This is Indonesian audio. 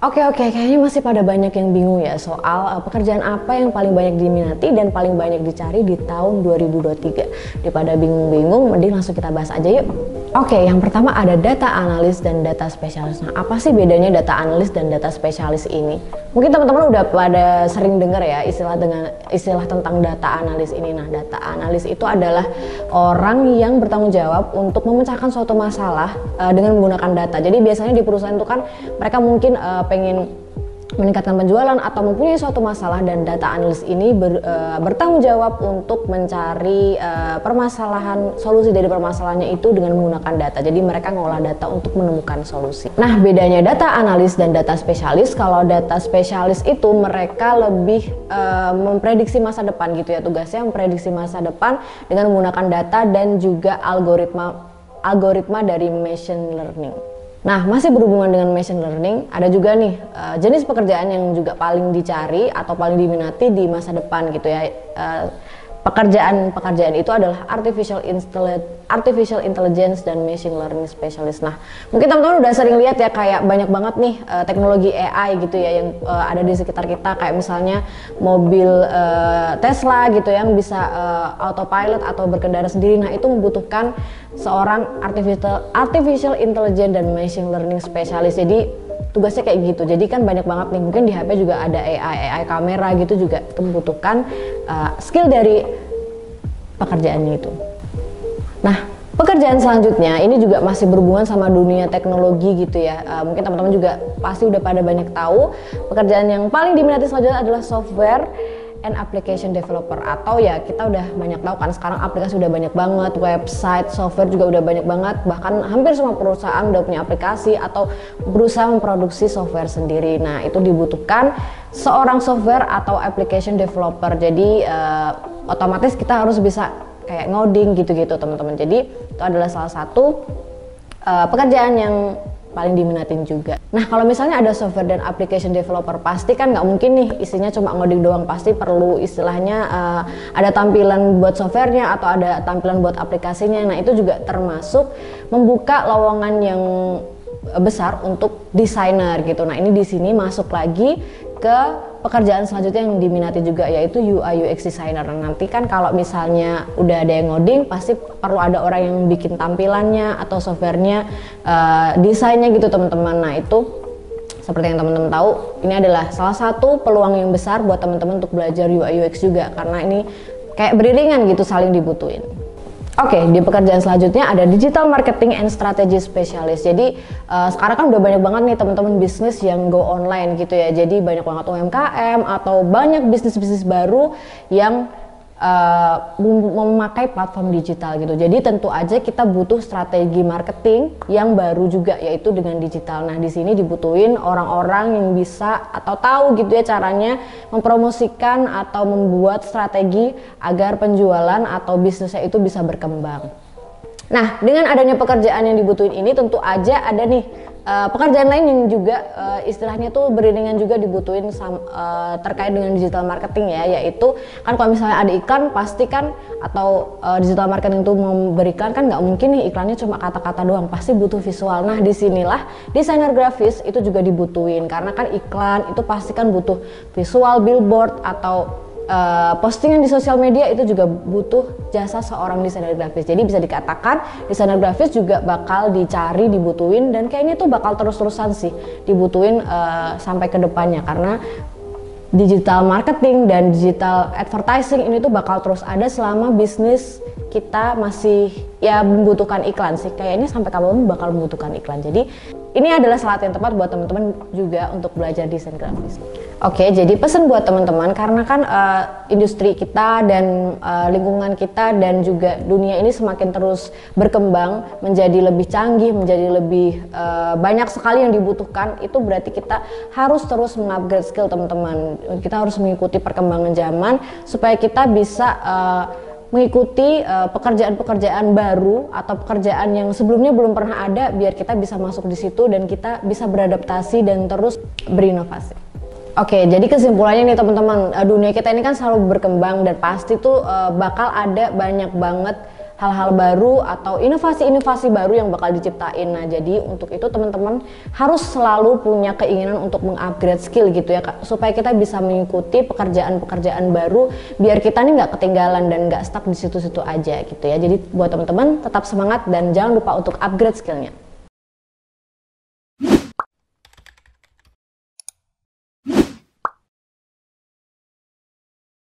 Oke, kayaknya masih pada banyak yang bingung ya soal pekerjaan apa yang paling banyak diminati dan paling banyak dicari di tahun 2023. Daripada bingung-bingung, mending langsung kita bahas aja yuk. Oke, yang pertama ada data analis dan data spesialis. Nah, apa sih bedanya data analis dan data spesialis ini? Mungkin teman-teman udah pada sering dengar ya istilah tentang data analis ini. Nah, data analis itu adalah orang yang bertanggung jawab untuk memecahkan suatu masalah dengan menggunakan data. Jadi biasanya di perusahaan itu kan mereka mungkin pengen meningkatkan penjualan atau mempunyai suatu masalah, dan data analis ini bertanggung jawab untuk mencari solusi dari permasalahannya itu dengan menggunakan data. Jadi mereka ngolah data untuk menemukan solusi. Nah, bedanya data analis dan data spesialis, kalau data spesialis itu mereka lebih memprediksi masa depan gitu ya, tugasnya memprediksi masa depan dengan menggunakan data dan juga algoritma dari machine learning. Nah, masih berhubungan dengan machine learning, ada juga nih jenis pekerjaan yang juga paling dicari atau paling diminati di masa depan gitu ya. Pekerjaan itu adalah artificial intelligence dan machine learning specialist. Nah, mungkin teman-teman udah sering lihat ya, kayak banyak banget nih teknologi AI gitu ya yang ada di sekitar kita, kayak misalnya mobil Tesla gitu yang bisa autopilot atau berkendara sendiri. Nah, itu membutuhkan seorang artificial intelligence dan machine learning specialist. Jadi tugasnya kayak gitu. Jadi kan banyak banget nih, mungkin di HP juga ada AI kamera gitu, juga membutuhkan skill dari pekerjaannya itu. Nah, pekerjaan selanjutnya ini juga masih berhubungan sama dunia teknologi gitu ya. Mungkin teman-teman juga pasti udah pada banyak tahu, pekerjaan yang paling diminati selanjutnya adalah software and application developer, atau ya kita udah banyak tahu kan sekarang aplikasi udah banyak banget, website, software juga udah banyak banget, bahkan hampir semua perusahaan udah punya aplikasi atau berusaha memproduksi software sendiri. Nah, itu dibutuhkan seorang software atau application developer. Jadi otomatis kita harus bisa kayak ngoding gitu-gitu teman-teman. Jadi itu adalah salah satu pekerjaan yang paling diminatin juga. Nah, kalau misalnya ada software dan application developer, pasti kan nggak mungkin nih isinya cuma ngoding doang, pasti perlu istilahnya ada tampilan buat softwarenya atau ada tampilan buat aplikasinya. Nah, itu juga termasuk membuka lowongan yang besar untuk desainer gitu. Nah, ini di sini masuk lagi ke pekerjaan selanjutnya yang diminati juga, yaitu UI UX designer. Nanti kan kalau misalnya udah ada yang ngoding, pasti perlu ada orang yang bikin tampilannya atau softwarenya, desainnya gitu teman-teman. Nah, itu seperti yang teman-teman tahu, ini adalah salah satu peluang yang besar buat teman-teman untuk belajar UI UX juga, karena ini kayak beriringan gitu, saling dibutuhin. Oke, di pekerjaan selanjutnya ada digital marketing and strategy specialist. Jadi sekarang kan udah banyak banget nih teman-teman bisnis yang go online gitu ya. Jadi banyak banget UMKM atau banyak bisnis-bisnis baru yang memakai platform digital gitu. Jadi tentu aja kita butuh strategi marketing yang baru juga, yaitu dengan digital. Nah, di sini dibutuhin orang-orang yang bisa atau tahu gitu ya caranya mempromosikan atau membuat strategi agar penjualan atau bisnisnya itu bisa berkembang. Nah, dengan adanya pekerjaan yang dibutuhin ini, tentu aja ada nih pekerjaan lain yang juga istilahnya tuh beriringan juga dibutuhin terkait dengan digital marketing ya, yaitu kan kalau misalnya ada iklan, pasti kan atau digital marketing itu memberikan kan nggak mungkin nih iklannya cuma kata-kata doang, pasti butuh visual. Nah, disinilah desainer grafis itu juga dibutuhin, karena kan iklan itu pasti kan butuh visual, billboard atau postingan di sosial media, itu juga butuh jasa seorang desainer grafis. Jadi bisa dikatakan desainer grafis juga bakal dicari, dibutuhin, dan kayaknya tuh bakal terus-terusan sih dibutuhin sampai ke depannya, karena digital marketing dan digital advertising ini tuh bakal terus ada selama bisnis kita masih ya membutuhkan iklan sih. Kayaknya sampai kapan bakal membutuhkan iklan. Jadi ini adalah saat yang tepat buat teman-teman juga untuk belajar desain grafis. Oke, jadi pesan buat teman-teman, karena kan industri kita dan lingkungan kita dan juga dunia ini semakin terus berkembang, menjadi lebih canggih, menjadi lebih banyak sekali yang dibutuhkan. Itu berarti kita harus terus mengupgrade skill teman-teman. Kita harus mengikuti perkembangan zaman supaya kita bisa mengikuti pekerjaan-pekerjaan baru atau pekerjaan yang sebelumnya belum pernah ada, biar kita bisa masuk di situ dan kita bisa beradaptasi dan terus berinovasi. Oke, jadi kesimpulannya nih teman-teman, dunia kita ini kan selalu berkembang dan pasti tuh bakal ada banyak banget hal-hal baru atau inovasi-inovasi baru yang bakal diciptain. Nah, jadi untuk itu teman-teman harus selalu punya keinginan untuk mengupgrade skill gitu ya Kak, supaya kita bisa mengikuti pekerjaan-pekerjaan baru, biar kita nih nggak ketinggalan dan nggak stuck di situ-situ aja gitu ya. Jadi buat teman-teman tetap semangat dan jangan lupa untuk upgrade skillnya.